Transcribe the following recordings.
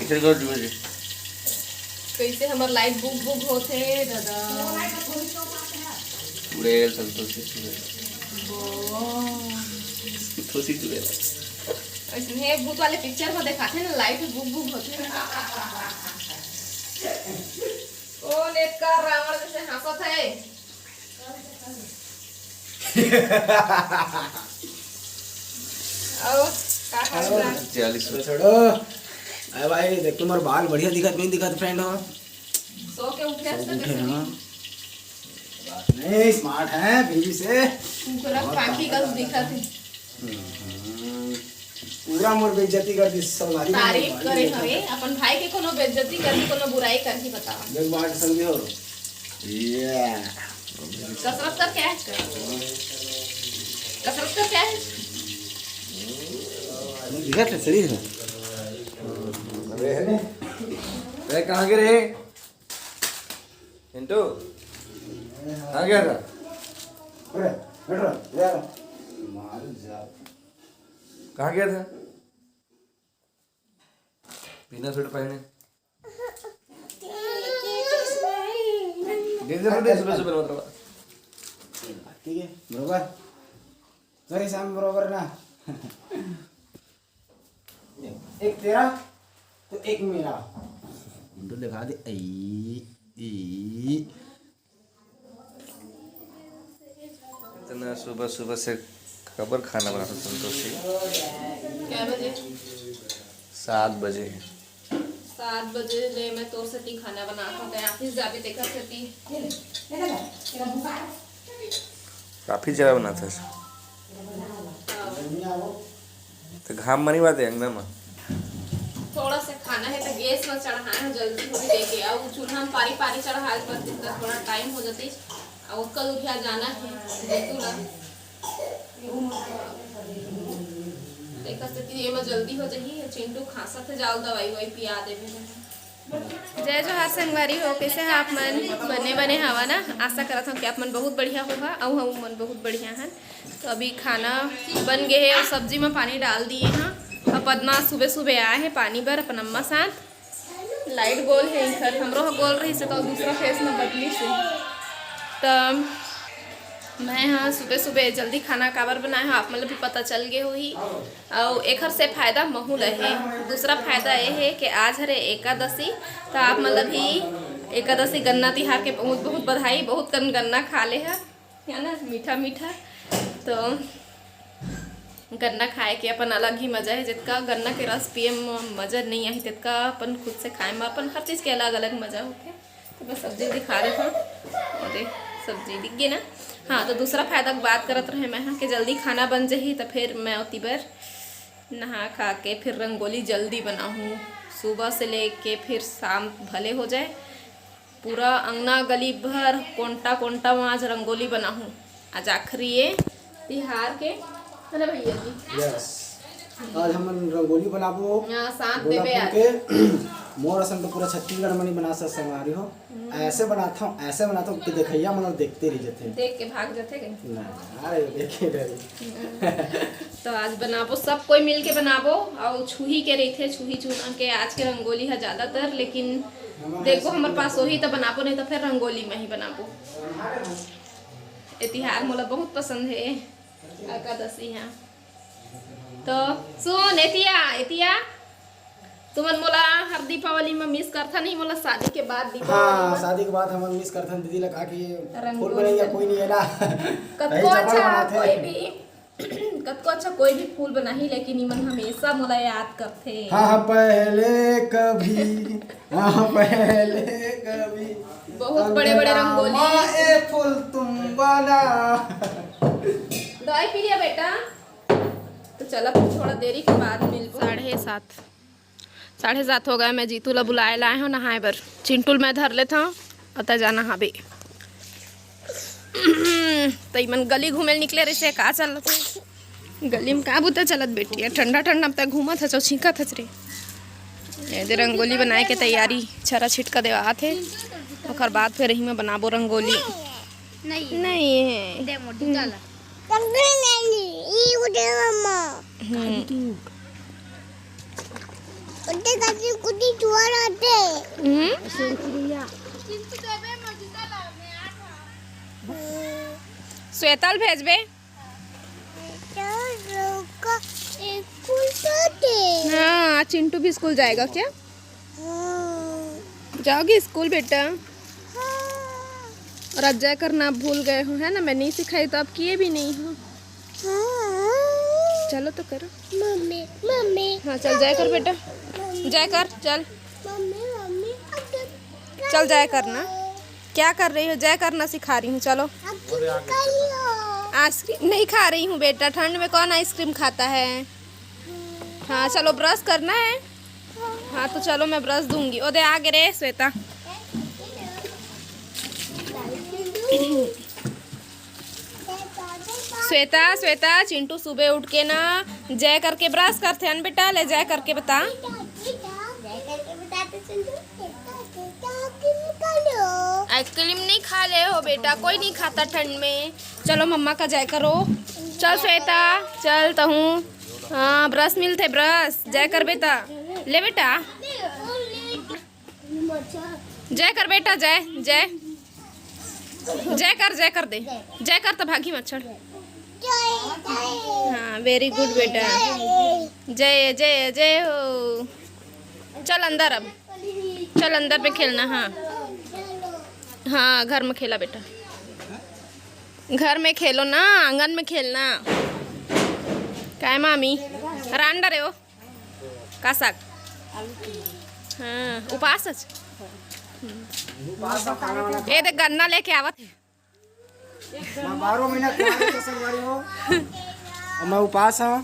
किधर गो जी कैसे हमर लाइट बुक बुक होते दादा उड़ेल संतोषी संतोषी उड़ेल ऐसे भूत वाले पिक्चर में दिखाते हैं ना लाइट बुक बुक होते हैं। ओ नेट का रावण जैसे हंसत है। और का 40 छोड़ो। अरे भाई देख तुम्हारे बाल बढ़िया दिखत नहीं दिखत फ्रेंड हो। सो के उठे उठे हाँ बात नहीं स्मार्ट है बीवी से पूरा पाखी का दिखा थी। पूरा मोर बेइज्जती कर दी सवारी तारीफ करे हवे अपन भाई के कोनो बेइज्जती कर दी कोनो बुराई कर ही बतावा। देख बात समझे हो ये कसरत कर क्या है कसरत कर क्या है दिखत है शरीर में। अरे कहाँ गए रे इंटू कहाँ गया था? अरे बैठ रहा यार मार जा कहाँ गया था? बिना स्वेटर पहने सुबह सुबह मतलब ठीक है बरोबर सही शाम बरोबर ना। एक तेरा तो एक मेरा तो दिखा दे ई इतना सुबह सुबह से खबर खाना बनाता संतोषी। क्या बजे 7 बजे 7 बजे ले मैं तोर से खाना बनाता हूँ ऑफिस जाबे देखा सती काफी जगह बनाता है तो घाम मनी बात है अंगना में थोड़ा सा खाना है तो गैस में चढ़ाए हो जल्दी हो देके और चूल्हा में पारी पारी चढ़ाए पर थोड़ा टाइम हो जाती और कल उठा जाना है देखूला देखा सती ये में जल्दी हो जाही चिंटू खांसा थे जाओ दवाई वही पिया देवे। जय जोहार संगवारी हो कैसे हैं आप मन बने हवा ना आशा करता हूँ कि आप मन बहुत बढ़िया होगा और हम मन बहुत बढ़िया हैं। तो अभी खाना बन गए है और सब्जी में पानी डाल दिए हैं और पद्मा सुबह सुबह आए हैं पानी भर अपन अम्मा साथ लाइट गोल है इधर हमरो गोल रही से तो दूसरा फेस में बदली से तो मैं हाँ सुबह सुबह जल्दी खाना काबर बनाए हाँ आप मतलब भी पता चल गए हो ही और एक से फ़ायदा महू रहे दूसरा फायदा ये है कि आज हरे एकादशी तो आप मतलब ही एकादशी गन्ना तिहार के बहुत बहुत बधाई बहुत कन गन्ना खा ले है ना मीठा मीठा तो गन्ना खाए के अपन अलग ही मज़ा है जितना गन्ना के रस पिए में मज़ा नहीं आई तितका अपन खुद से खाए में अपन हर चीज़ के अलग अलग मज़ा होते तो मैं सब्जी दिखा रहा था और सब्जी दिख गई ना। हाँ तो दूसरा फायदा की बात करत रहे मैं हाँ कि जल्दी खाना बन जाही तो फिर मैं उती बार नहा खा के फिर रंगोली जल्दी बनाऊँ सुबह से लेके फिर शाम भले हो जाए पूरा अंगना गली भर कोंटा कोंटा में आज रंगोली बनाऊँ आज आखिरी ये तिहार के है भैया जी। यस आज हम रंगोली बनाबो साथ देवे आज मोर असन तो पूरा छत्तीसगढ़ में नहीं बना संगवारी हो ऐसे बनाता हूँ कि देखैया मतलब देखते रह जाते देख के भाग जाते कहीं अरे देखे डरी तो आज बनाबो सब कोई मिल के बनाबो और छुही के रही थे छुही चूना के आज के रंगोली है ज़्यादातर लेकिन देखो हमारे पास वही तो बनाबो नहीं तो फिर रंगोली में ही बनाबो। तिहार मोला बहुत पसंद है एकादशी है तो सुन एतिया तुमन मोला हर दीपावली में मिस करथा नहीं मोला शादी के बाद हाँ शादी के बाद हम मिस करथन दीदी लगा कि फूल बनैया कोई नहीं है ना कतको अच्छा कोई भी फूल बनाही लेकिन इमन हमेशा मोला याद करथे। हाँ पहले कभी बहुत बड़े बड़े रंगोली ए फूल तुम बना दवाई पी लिया बेटा तो चला थोड़ा देरी के बाद मिल 7:30 हो गए मैं जीतू ला बुलाए लाए हूँ नहाए बर चिंटुल मैं धर लेता हूँ अतः जाना हाँ भी तो मन गली घूमे निकले रहे का चलत गली में का बुता चलत बेटी ठंडा ठंडा तक घूमत है छींकत है रे रंगोली बनाए के तैयारी छरा छिटका देवा थे और बाद फिर रही में बनाबो रंगोली नहीं श्वेताल भेजबे। हाँ चिंटू भी स्कूल जाएगा क्या? जाओगी स्कूल बेटा? और अजय करना भूल गए हो है ना, मैं नहीं सिखाई तो आप किए भी नहीं हो। चलो तो करो। मम्मी मम्मी हाँ चल जय कर बेटा, जय कर चल, चल जय करना। क्या कर रही हो? जय करना सिखा रही हूँ। चलो आइसक्रीम नहीं खा रही हूँ बेटा, ठंड में कौन आइसक्रीम खाता है। हाँ चलो ब्रश करना है। हाँ तो चलो मैं ब्रश दूंगी। ओ दे आगे रे श्वेता। श्वेता श्वेता चिंटू सुबह उठ के ना जय करके ब्रश करते हैं बेटा, ले जय करके बता। आइसक्रीम नहीं खा ले हो बेटा, कोई नहीं खाता ठंड में। चलो मम्मा का जय करो। चल श्वेता चल तो हूँ। हाँ ब्रश मिलते ब्रश, जय कर बेटा, ले बेटा जय कर बेटा, जय जय जय कर दे, जय कर तो भागी मच्छर। हाँ वेरी गुड बेटा, जय जय जय हो। चल अंदर, अब चल अंदर में खेलना। हाँ हाँ घर में खेला बेटा, घर में खेलो ना, आंगन में खेलना। काय मामी रांडा रे हो का साग? हाँ उपास ए देख गन्ना लेके आवत है। मैं 12 महीना कुंवारी से संगवारी हो और मैं उपास हूँ।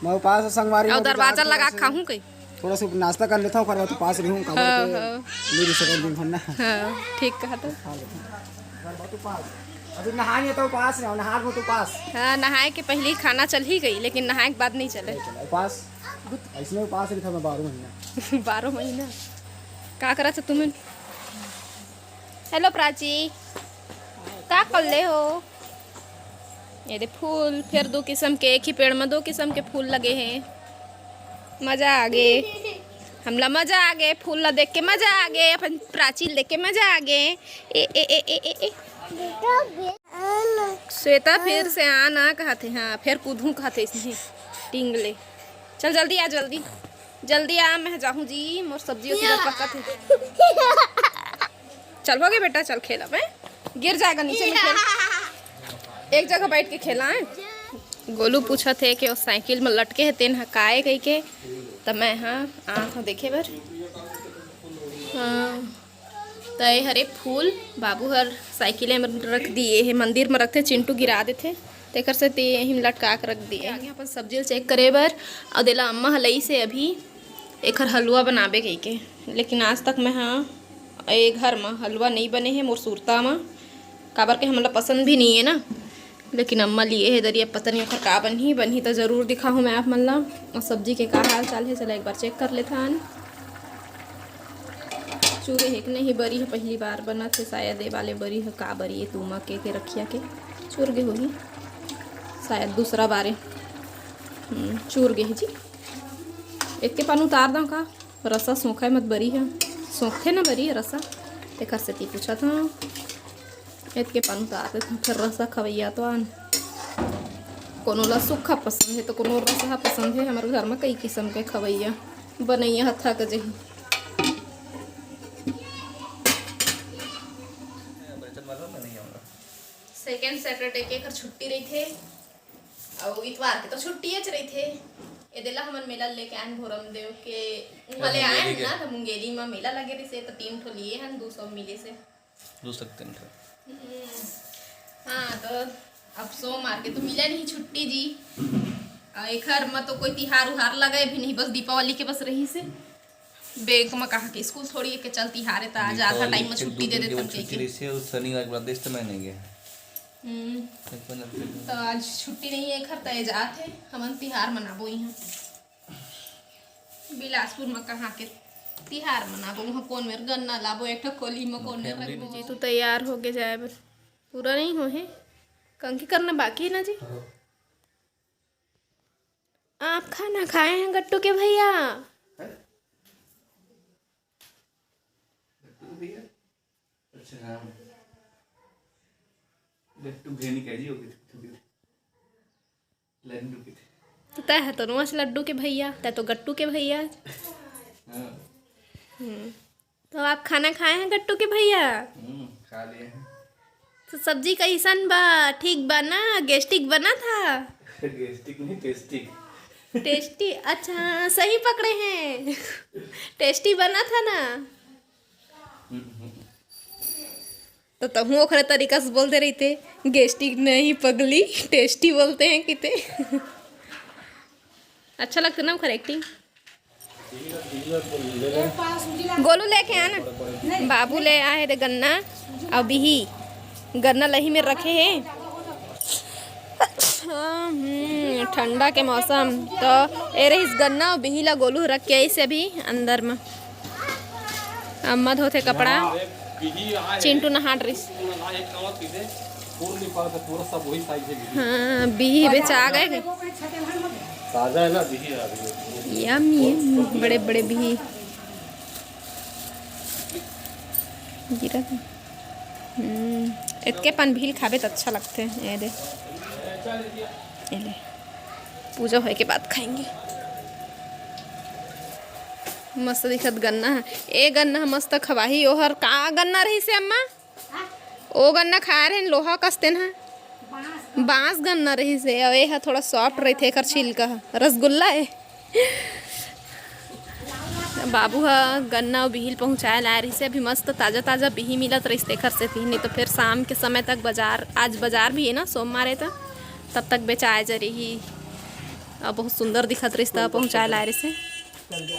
मैं उपास हूँ संगवारी और दरवाजा लगा खाऊं कहीं थोड़ा सा नाश्ता कर लेता हूँ, कर तो पास रही हूँ मेरी सेकंड दिन भरना। हाँ ठीक कहा तो। अभी नहाने तो उपास है, नहा तो उपास। हाँ नहाए के पहले ही खाना चल ही गई, लेकिन नहाए के बाद नहीं चले। उपास इसमें उपास रही था मैं 12 महीना। 12 महीना का करा था तुम्हें? हेलो प्राची का कर ले हो? ये दे फूल, फिर 2 किस्म के, एक ही पेड़ में 2 किस्म के फूल लगे हैं। मजा आ गए हमला, मजा आ गए फूल ला देख के, मजा आ गए अपन प्राची देख के, मजा आ गए। ए ए ए ए ए ए श्वेता फिर से आना कहते। हाँ फिर कूदूँ कहते इसमें टिंग ले। चल जल्दी आ, जल्दी जल्दी आ, मैं जाऊँ जी, मोर सब्जी पक्का थे। चल हो गए बेटा, चल खेला। मैं गिर जाएगा नीचे में, खेल एक जगह बैठ के खेला है। गोलू पूछा थे कि वो साइकिल में लटके है तेन हकाए कही के, तब मैं हाँ आँख देखे बर। हाँ तय हरे फूल बाबू हर साइकिल में रख दिए है, मंदिर में रखते, चिंटू गिरा देते तेकर से ते यहीं लटका के रख दिए। आगे अपन सब्जी चेक करे बर और देला अम्मा हलई से अभी एक हलवा बनाबे कही के, लेकिन आज तक मैं हाँ ए घर में हलवा नहीं बने हैं मोर सूरता में, काबर के हमला पसंद भी नहीं है ना। लेकिन अम्मा लिए है दरिया, पता नहीं ओखर का बनी तो ज़रूर दिखाऊँ मैं आप मन ला। और सब्जी के का हाल चाल है चला एक बार चेक कर लेता हन। चूरे है कि नहीं बरी है, पहली बार बना थे शायद ये वाले बरी है, का बरी है तुमा के रखिया के चूर गे होगी शायद दूसरा बारे चूर गे है जी। एक के पान उतार दो का रसा सोखा मत बरी है, सोखे ना बरी है रसा तेकर से ती पूछा था। एक के पान उतार देते फिर रसा खवैया तो आन कोनो ला सूखा पसंद है तो कोनो रसा पसंद है। हमारे घर में कई किस्म के खवैया बनैया हथा के जही। सेकेंड सैटरडे के कर छुट्टी रही थे और इतवार के तो छुट्टी रही थे। ये दिला हमन मेला लेके आन भोरम देव के वाले आए ना, तो मुंगेरी में मेला लगे रही से तो 3 ठो लिए हैं 200 मिले से 203 ठो। हाँ तो अब सोमवार के तो मिला नहीं छुट्टी जी। और एक घर में तो कोई तिहार उहार लगे भी नहीं, बस दीपावली के बस रही से बैंक में कहा कि स्कूल थोड़ी है कि चल तिहार है तो आज आधा टाइम में छुट्टी दे देते हैं। शनिवार के बाद देश तो मैं नहीं गया। तो आज छुट्टी नहीं है घर तय जाते हमन तिहार मनाबो यहाँ बिलासपुर में कहाँ के तिहार मनाबो, वहाँ कौन मेर गन्ना लाबो एक कोली में कौन मेर रखबो जी। तो तैयार हो के जाए बर पूरा नहीं हो है, कंकी करना बाकी है ना जी। आप खाना खाए हैं गट्टू के भैया? अच्छा हाँ लड्डू भेनी कह जी हो गई लड्डू के तो तय है तो नुआ से लड्डू के भैया, तय तो गट्टू के भैया। हाँ तो आप खाना खाए हैं गट्टू के भैया? खा लिए हैं। तो सब्जी कैसन बा? ठीक बना? गेस्टिक बना था? गेस्टिक नहीं टेस्टिक। टेस्टी? अच्छा सही पकड़े हैं। टेस्टी बना था ना? तो तुम ओखरे तरीका से बोलते रहते, गेस्टिक नहीं पगली टेस्टी बोलते हैं किते। अच्छा लगता ना ओखर एक्टिंग। गोलू लेके आना, बाबू ले आए रे गन्ना और बिही, गन्ना लही में रखे हैं। ठंडा के मौसम तो ए रही गन्ना और बिही ला गोलू रख के ऐसे अभी अंदर में अम्मा धोते कपड़ा, चिंटू नहा ड्रेस। हाँ बिही बेचा गए ताजा है ना बिही यम्मी बड़े बड़े बिही गिरा। इतके पन भील खाबे तो अच्छा लगते हैं। ये ले पूजा होए के बाद खाएंगे। मस्त दिखत गन्ना है, ए गन्ना मस्त खवाही। ओहर का गन्ना रही से अम्मा? ओ गन्ना खा रहे लोहा कसते ना, बांस गन्ना रही से। और ये थोड़ा सॉफ्ट रही थे, छिलका रसगुल्ला है। बाबू हा गन्ना और बिहिल पहुँचाए ला रही से। अभी मस्त ताज़ा ताज़ा बिही मिलत रही थे घर से थी, नहीं तो फिर शाम के समय तक बाजार, आज बाजार भी है ना सोमवार है तो तब तक बेचाए जा रही। और बहुत सुंदर दिखत रही था पहुँचाए ला रही से।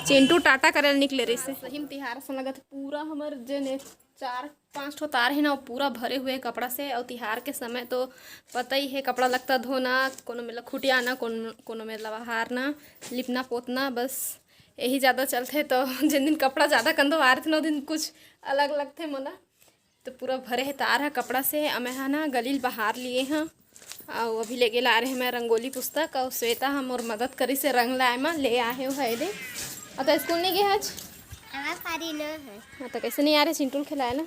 चिंटू टाटा करे निकले रही से। सही में तिहार से लगा पूरा हमार जने 4-5 ठो तार है ना, वो पूरा भरे हुए कपड़ा से। और तिहार के समय तो पता ही है कपड़ा लगता धोना, कोनो में खुटियाना, कोनो में लवाहारना, लिपना पोतना, बस यही ज़्यादा चलते। तो जिन दिन कपड़ा ज़्यादा कंधो आ रहे थे ना दिन कुछ अलग लगते मोला। तो पूरा भरे है तार है कपड़ा से। मैं है ना गलील बाहर लिए हैं और अभी लेके ला रहे हैं मैं रंगोली पुस्तक। और श्वेता हम और मदद करी से रंग लाए में ले आए हो है दे। और तो स्कूल नहीं गए आज? हाँ तो कैसे नहीं आ रहे? चिंटू खिलाए ना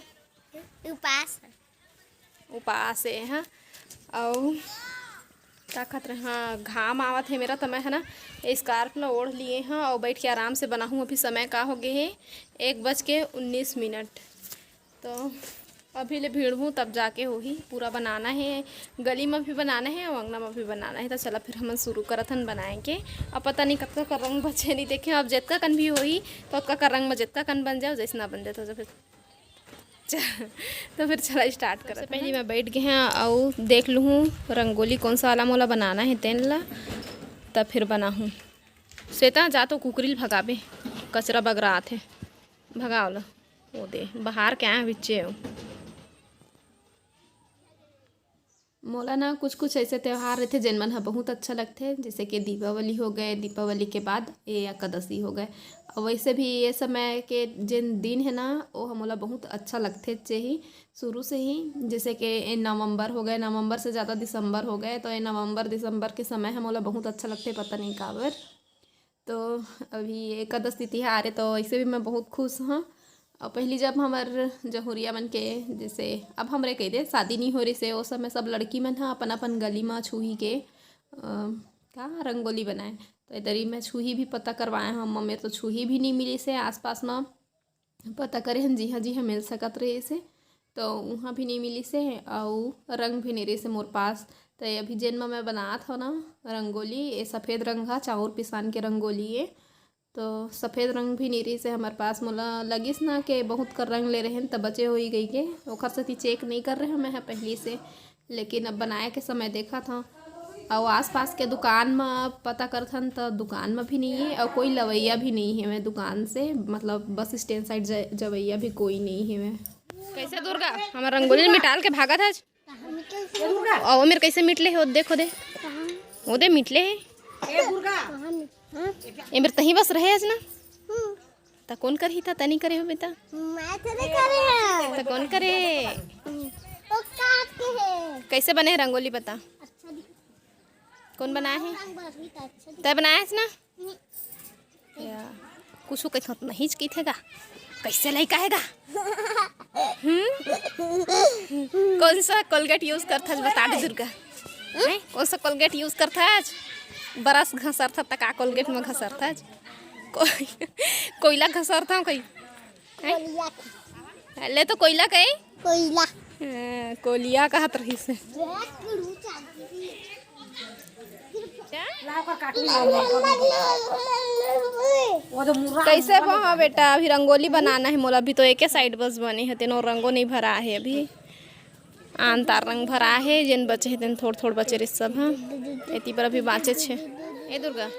उपास है। हाँ और क्या खतरे। हाँ घाम आवत है मेरा तो मैं है ना स्कार्फ ना ओढ़ लिए हैं और बैठ के आराम से बनाऊँ। अभी समय का हो गए है 1:19। तो अभी ले भीड़ हूँ तब जाके हो ही पूरा बनाना है। गली में भी बनाना है और अंगना में भी बनाना है। तो चला फिर हम शुरू करथन बनाएंगे। अब पता नहीं कब का रंग बचे नहीं देखे। अब जितना कन भी हो ही तो उसका का रंग में जितना कन बन जाओ, जैसे ना बन जाए तो फिर तो फिर चला स्टार्ट कर। पहले मैं बैठ गए हैं और देख लूँ रंगोली कौन सा वाला मोला बनाना है तेन ला, तब फिर बना हूँ। श्वेता जा तो कुकरील भगाबे, कचरा बगरा आते भगाओ ला वो दे बाहर क्या है बिच्चे हो। मोला ना कुछ ऐसे त्यौहार रहते जिनमन हा बहुत अच्छा लगते हैं, जैसे कि दीपावली हो गए, दीपावली के बाद ये एकादशी हो गए। और वैसे भी ये समय के जिन दिन है ना वो हमला बहुत अच्छा लगते चाहिए शुरू से ही। जैसे कि नवंबर हो गए, नवंबर से ज़्यादा दिसंबर हो गए। तो ये नवंबर दिसंबर के समय हमला बहुत अच्छा लगते, पता नहीं काबर। तो अभी एकादशी तिहार है तो ऐसे भी मैं बहुत खुश हूँ। और पहली जब हमार जहुरिया मन के जैसे अब हमरे कह दे शादी नहीं हो रही से, उस समय सब लड़की मन हा अपन अपन गली में छूही के का रंगोली बनाए। तो इधर ही मैं छूही भी पता करवाए हम मम्मी, तो छूही भी नहीं मिली से आसपास में पता करे हम जी हाँ मिल सकत रहे से। तो वहाँ भी नहीं मिली से और रंग भी नहीं रहे से मोर पास। तो अभी जिन में मैं बनात हो ना रंगोली, ये सफ़ेद रंग हा चाउर पिसान के रंगोली है। तो सफ़ेद रंग भी नहीं रही से हमारे पास मोला लगिस ना कि बहुत कर रंग ले रहे हैं तब बचे हो ही गई के ओखर से चेक नहीं कर रहे मैं पहले से। लेकिन अब बनाए के समय देखा था और आसपास के दुकान में पता करथन तो दुकान में भी नहीं है और कोई लवैया भी नहीं है मैं दुकान से, मतलब बस स्टैंड साइड जवैया भी कोई नहीं है मैं। कैसे दुर्गा हमारा रंगोली मिटाल के भागा था और मेरे कैसे मिटले हो देखो दे वो दे मिटले है ये मेरे तही बस रहे आज ना तो कौन कर ही था तनी करे हो बेटा तो कौन करे। कैसे बने है रंगोली बता कौन बनाया है? तय बनाया है ना या कुछ नहीं की थेगा कैसे लाई कहेगा कौन सा कोलगेट यूज करता है बता दे दुर्गा। कौन सा कोलगेट यूज करता है आज? बरस घसरता तक का कोलगेट में घसरता है कोयला घसरता हूँ कोई ले तो कोयला कहीं कोयला कोलिया कहत रही से कैसे वहाँ बेटा अभी रंगोली बनाना है मोला। अभी तो एक साइड बस बने है तेनो रंगो नहीं भरा है अभी आन तार रंग भरा है जिन बचे हैं थोड़ थोड़ बचे रहे सब। हाँ इतनी पर अभी बाँचे छे। ए दुर्गा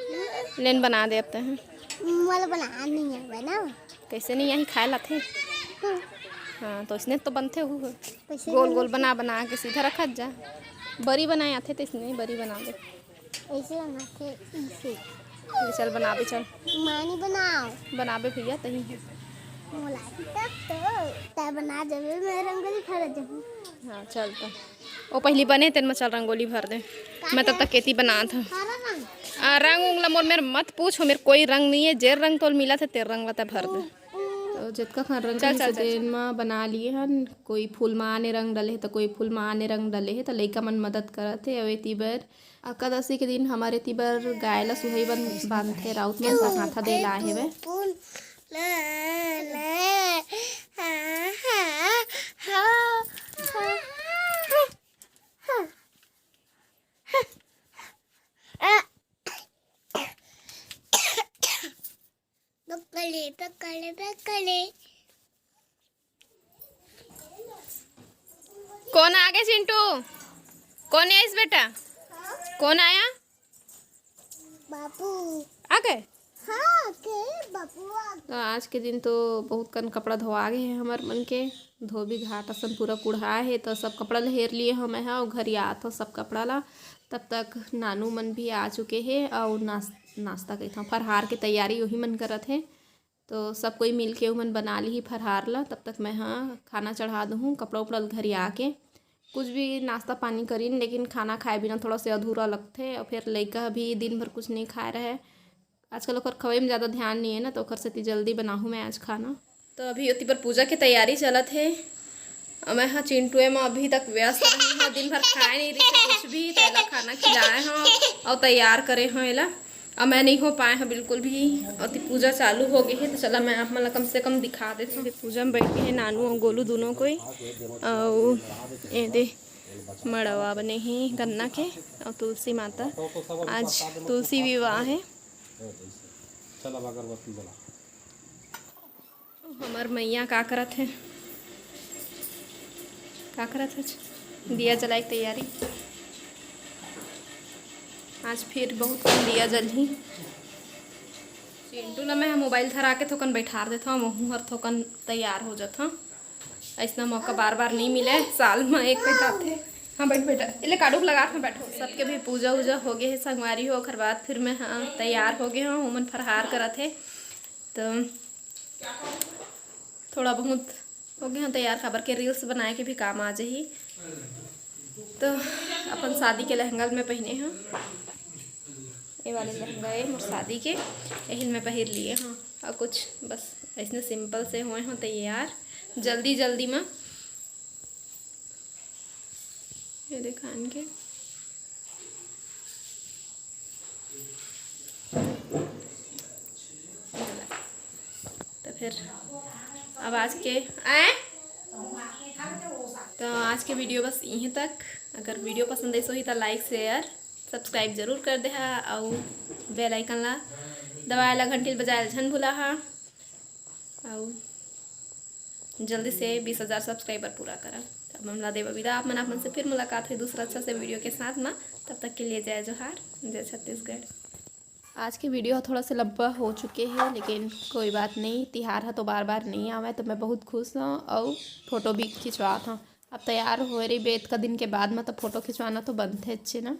लेन बना देते हैं मोला बना नहीं है बना कैसे नहीं यहीं खाए लाते। हाँ तो इसने तो बनते हुए गोल गोल बना बना के सीधा रखा जा। बड़ी बनाए आते तो इसने बड़ी बना दे ऐसे बनाते इसे चल बना दे चल मानी बनाओ बनाबे भैया तही है मोला तब तो तब बना देबे मैं रंगोली भर देबू। हाँ चल तो वो पहली बने तेन में चल रंगोली भर दे। मैं तब तक खेती बना था सारा रंग रंग उंगला मोर मेरे मत पूछो मेरे कोई रंग नहीं है जेर रंग तो मिला था तेर रंग वाता भर दे। तो जितका खान रंग चल तेन में बना लिए हन कोई फूल में आने रंग डाले है तो कोई फूल में आने रंग डाले है तो लइका मन मदद करत है। और तीबर एकादशी के दिन हमारे तीबर गाय ला सुहई बांधते राउत मन का हाथा दे ला है वे पकड़े कौन आ गए चिंटू? कौन है इस बेटा? कौन आया? बापू आ गए। हाँ के बापू तो आज के दिन तो बहुत कन कपड़ा धोआ गए हैं हमार मन के धोबी घाट असन पूरा कुढ़ा है तो सब कपड़ा लहेर लिए हम है और घर आ तो सब कपड़ा ला। तब तक नानू मन भी आ चुके हैं और नाश्ता कहता फरहार के तैयारी वही मन करत है तो सब कोई मिल के मन बना ली फरहार ला। तब तक मैं हाँ खाना चढ़ा दूँ कपड़ा उपड़ा घर आके कुछ भी नाश्ता पानी करीन लेकिन खाना खाए बिना थोड़ा से अधूरा लगते और फिर लड़का भी दिन भर कुछ नहीं खाए रहे। आजकल ओकर खवाई में ज़्यादा ध्यान नहीं है ना तो ओकर से जल्दी बनाऊँ मैं आज खाना। तो अभी उती पर पूजा की तैयारी चलत है और मैं हाँ चिंटुए में अभी तक व्यस्त रही हूँ दिन भर खाए नहीं रही कुछ भी तो एला खाना खिलाए हैं और तैयार करे हैं एला और मैं नहीं हो पाए हैं बिल्कुल भी। और पूजा चालू हो गई है तो चला मैं आप मतलब कम से कम दिखा देती हूँ। पूजा में बैठे हैं नानू और गोलू दोनों कोई और ये दे मड़वा बने हैं गन्ना के और तुलसी माता आज तुलसी विवाह है। हमार मैया का करत है दिया जलाए की तैयारी। आज फिर बहुत कम दिया जल्दी चिंटू ला मैं मोबाइल धरा के थोकन बैठा देता हूँ मुँह हर थोकन तैयार हो जाता। ऐसा मौका बार बार नहीं मिले साल में एक बैठा थे। हाँ बैठ बेटा इले काडूक लगा के बैठो। सबके भी पूजा वूजा हो गए है संगवारी हो ओकर बाद फिर मैं हाँ तैयार हो गए हूँ उमन फरहार करत है तो थोड़ा बहुत हो गए हैं तैयार खबर के रील्स बनाए के भी काम आ जाही। तो अपन शादी के लहंगा में पहने हैं ये वाले लहंगा है मोर शादी के यही में पहन लिए हाँ और कुछ बस ऐसे सिंपल से हुए हैं तैयार जल्दी जल्दी में ये दिखान के तो फिर अब आज के तो आज के वीडियो बस यहीं तक। अगर वीडियो पसंद आई सो तो लाइक शेयर सब्सक्राइब जरूर कर दे हा और बेल आइकन ला दबाए ला घंटी बजाए झन भूला हा और जल्दी से 20,000 सब्सक्राइबर पूरा करा। अब हमला देवा विदा आप मन से फिर मुलाकात हुई दूसरा अच्छा से वीडियो के साथ में। तब तक के लिए जय जोहार जय छत्तीसगढ़। आज की वीडियो थोड़ा सा लंबा हो चुके हैं लेकिन कोई बात नहीं तिहार है तो बार बार नहीं आवे तो मैं बहुत खुश हूँ और फ़ोटो भी खिंचवा था। अब तैयार हो रही बेत का दिन के बाद में तो फ़ोटो खिंचवाना तो बनते अच्छे ना।